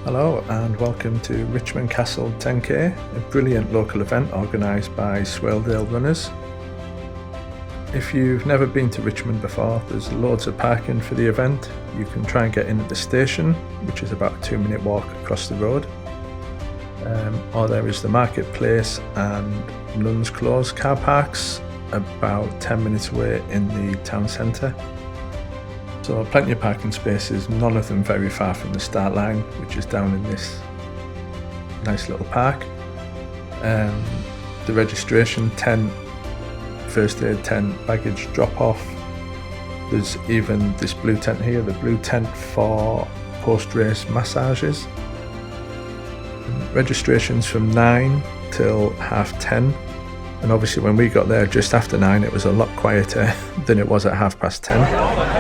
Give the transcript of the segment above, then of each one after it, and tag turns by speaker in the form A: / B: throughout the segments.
A: Hello and welcome to Richmond Castle 10K, a brilliant local event organised by Swaledale runners. If you've never been to Richmond before, there's loads of parking for the event. You can try and get in at the station, which is about a 2-minute walk across the road. Or there is the marketplace and Nuns Close car parks about 10 minutes away in the town centre. So plenty of parking spaces, none of them very far from the start line, which is down in this nice little park. The registration tent, first aid tent, baggage drop off. There's even this blue tent here, the blue tent for post-race massages. Registration's from 9 till 10:30, and obviously when we got there just after 9 it was a lot quieter than it was at 10:30.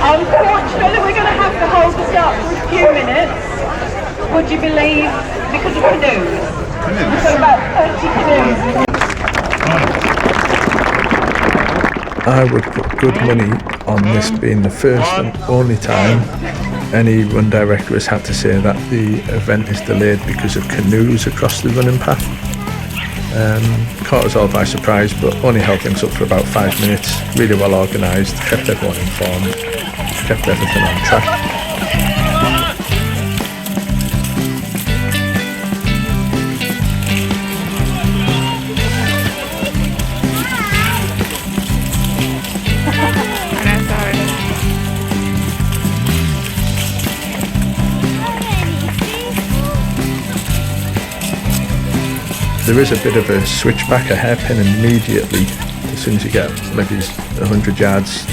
B: Unfortunately, we're going to have to hold this up for a few minutes. Would you believe? Because of canoes. We've got about 30 canoes.
A: I would put good money on this being the first and only time any run director has had to say that the event is delayed because of canoes across the running path. Caught us all by surprise, but only held things up for about 5 minutes. Really well organised, kept everyone informed, kept everything on track. There is a bit of a switchback, a hairpin immediately. As soon as you get maybe 100 yards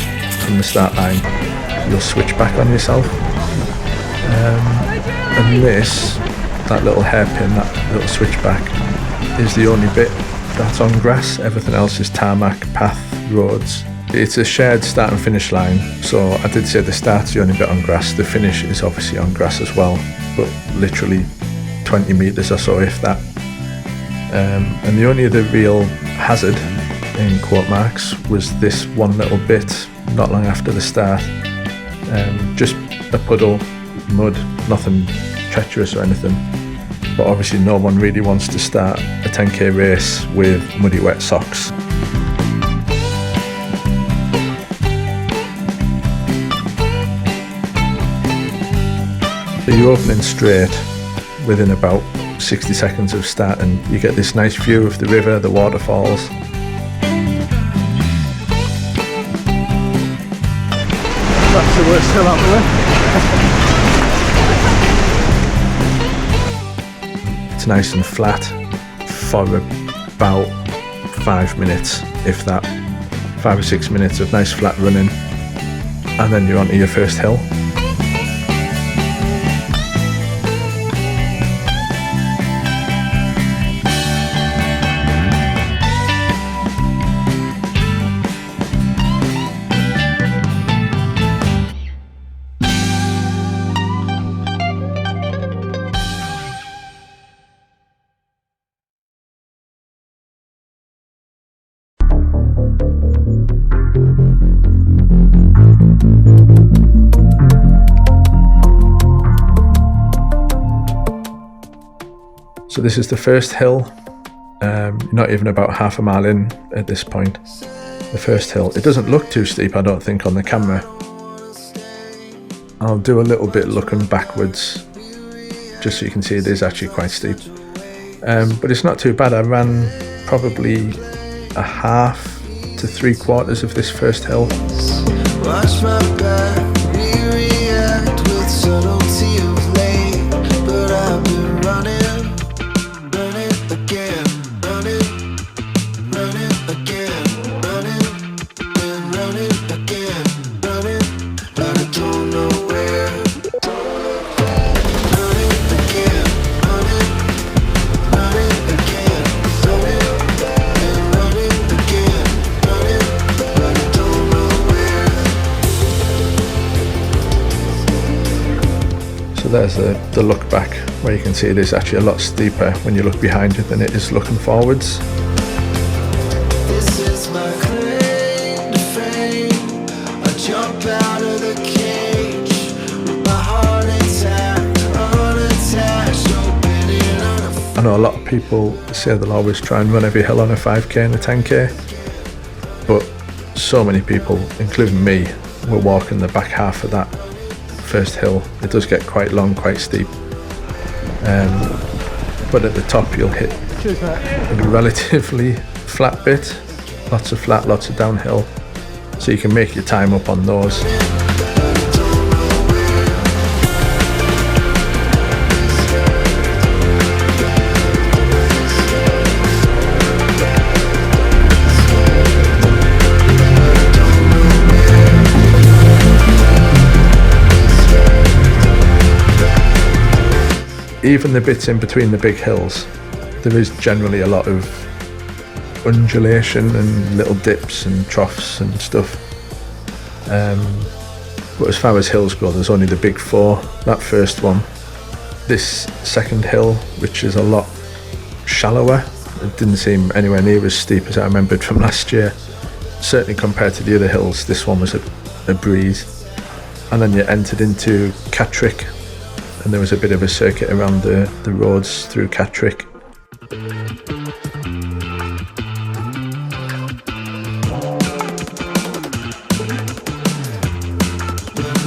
A: from the start line, you'll switch back on yourself. And this, that little hairpin, that little switchback, is the only bit that's on grass. Everything else is tarmac, path, roads. It's a shared start and finish line, so I did say the start's the only bit on grass. The finish is obviously on grass as well, but literally 20 metres or so, if that. And the only other real hazard, in quote marks, was this one little bit not long after the start. Just a puddle, mud, nothing treacherous or anything. But obviously no one really wants to start a 10k race with muddy wet socks. So you're opening straight within about 60 seconds of starting. You get this nice view of the river, the waterfalls.
C: That's the worst hill out the way.
A: It's nice and flat for about 5 minutes, if that. 5 or 6 minutes of nice flat running, and then you're onto your first hill. So this is the first hill. You're not even about half a mile in at this point. The first hill. It doesn't look too steep, I don't think, on the camera. I'll do a little bit looking backwards, just so you can see it is actually quite steep. But it's not too bad. I ran probably a half to 3/4 of this first hill.
D: Watch my back, react with subtlety of late, but I've been running again, running again, running again, but I don't know where. Running again, running again, running again, but I don't know where.
A: So there's the look back, where you can see it is actually a lot steeper when you look behind you than it is looking forwards.
D: This is my claim to fame. I jump out of the cage with my heart intact, unattached, opening on
A: I know a lot of people say they'll always try and run every hill on a 5k and a 10k, but so many people, including me, will walk in the back half of that first hill. It does get quite long, quite steep, but at the top you'll hit a relatively flat bit, lots of flat, lots of downhill, so you can make your time up on those. Even the bits in between the big hills, there is generally a lot of undulation and little dips and troughs and stuff. But as far as hills go, there's only the big four. That first one, this second hill, which is a lot shallower. It didn't seem anywhere near as steep as I remembered from last year. Certainly compared to the other hills, this one was a breeze. And then you entered into Catterick, and there was a bit of a circuit around the roads through Catterick.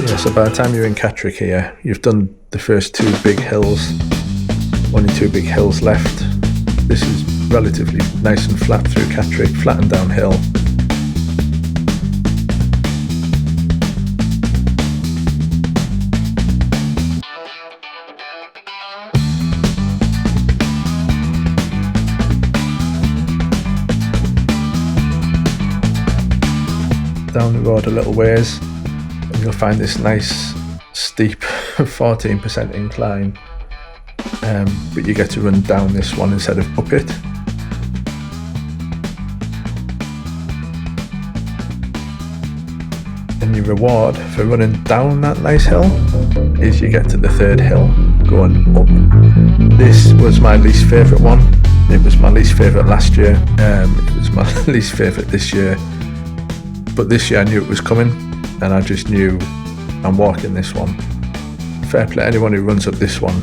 A: Yeah, so by the time you're in Catterick here, you've done the first two big hills, only two big hills left. This is relatively nice and flat through Catterick, flat and downhill. Down the road a little ways and you'll find this nice steep 14% incline, but you get to run down this one instead of up it. And your reward for running down that nice hill is you get to the third hill going up. This was my least favourite one. It was my least favourite last year. It was my least favourite this year. But this year I knew it was coming, and I just knew I'm walking this one. Fair play to anyone who runs up this one.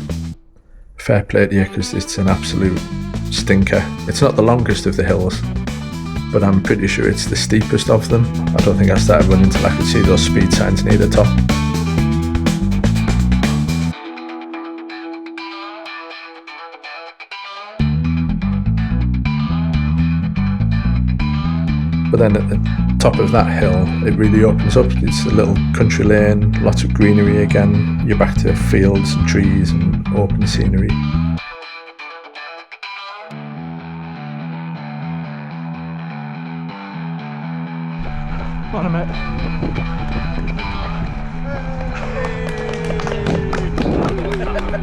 A: Fair play to you, because it's an absolute stinker. It's not the longest of the hills, but I'm pretty sure it's the steepest of them. I don't think I started running until I could see those speed signs near the top. But then at the top of that hill, it really opens up. It's a little country lane, lots of greenery again. You're back to fields and trees and open scenery.
C: On a mate.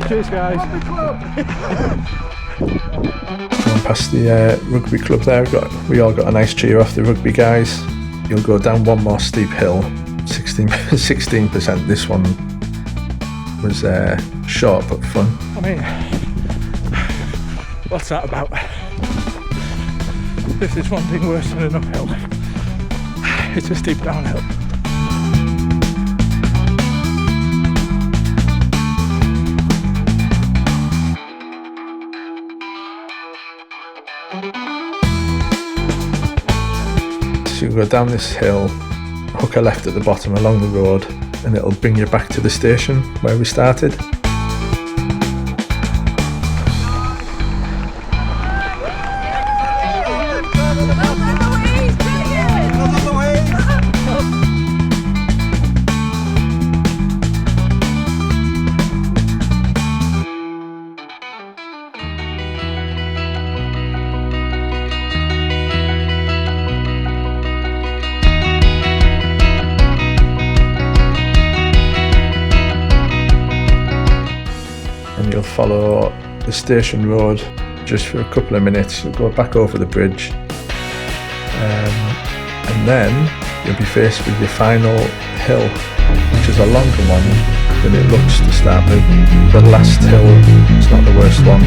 C: Cheers, guys.
A: Going past the rugby club there, we all got a nice cheer off the rugby guys. You'll go down one more steep hill, 16%. This one was short but fun.
C: I mean, what's that about? This is one thing worse than an uphill. It's a steep downhill.
A: So you go down this hill, hook a left at the bottom along the road, and it'll bring you back to the station where we started. You'll follow the station road just for a couple of minutes. You'll go back over the bridge, and then you'll be faced with your final hill. which is a longer one than it looks to start with. The last hill is not the worst one.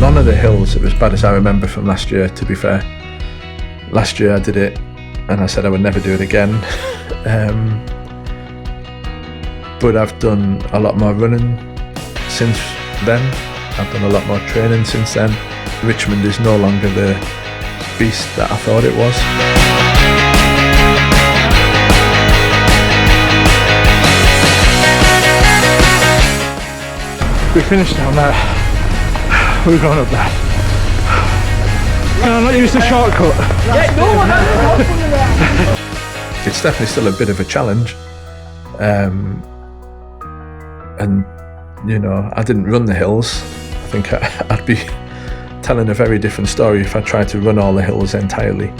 A: None of the hills are as bad as I remember from last year, to be fair. Last year I did it and I said I would never do it again. But I've done a lot more running since then. I've done a lot more training since then. Richmond is no longer the beast that I thought it was.
C: We finished down there. We're going up there. Can I not use the shortcut?
A: It's definitely still a bit of a challenge. And you know, I didn't run the hills. I think I'd be telling a very different story if I tried to run all the hills entirely.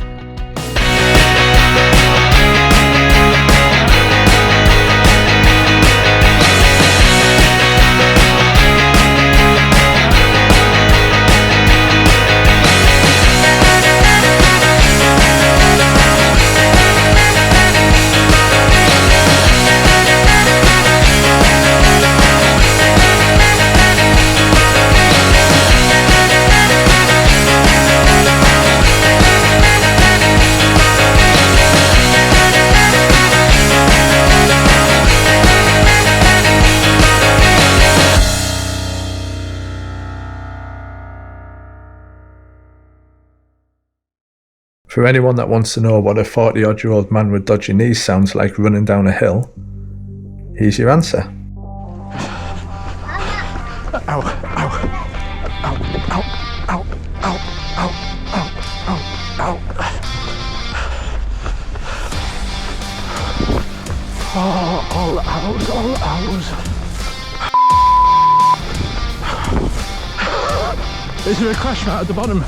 A: For anyone that wants to know what a 40-odd-year-old man with dodgy knees sounds like running down a hill, here's your answer.
C: Ow, ow, ow, ow, ow, ow, ow, ow, ow, ow. Oh, all the hours, all the hours. Is there a crash mat at the bottom?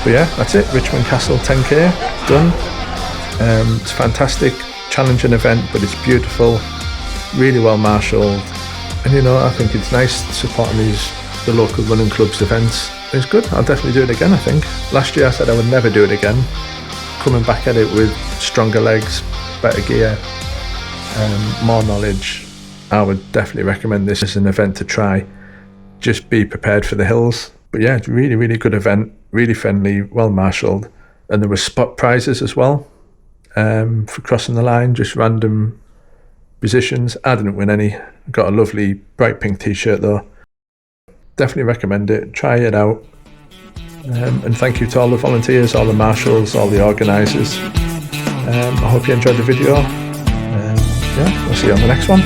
A: But yeah, that's it. Richmond Castle 10k done. It's a fantastic, challenging event, but it's beautiful, really well marshalled, and you know, I think it's nice supporting the local running clubs events. It's good. I'll definitely do it again. I think last year I said I would never do it again. Coming back at it with stronger legs, better gear, more knowledge, I would definitely recommend this as an event to try. Just be prepared for the hills. But yeah, it's a really, really good event, really friendly, well marshalled, and there were spot prizes as well for crossing the line, just random positions. I didn't win any. I got a lovely bright pink t-shirt though. Definitely recommend it. Try it out. And thank you to all the volunteers, all the marshals, all the organisers. I hope you enjoyed the video. Yeah, we'll see you on the next one.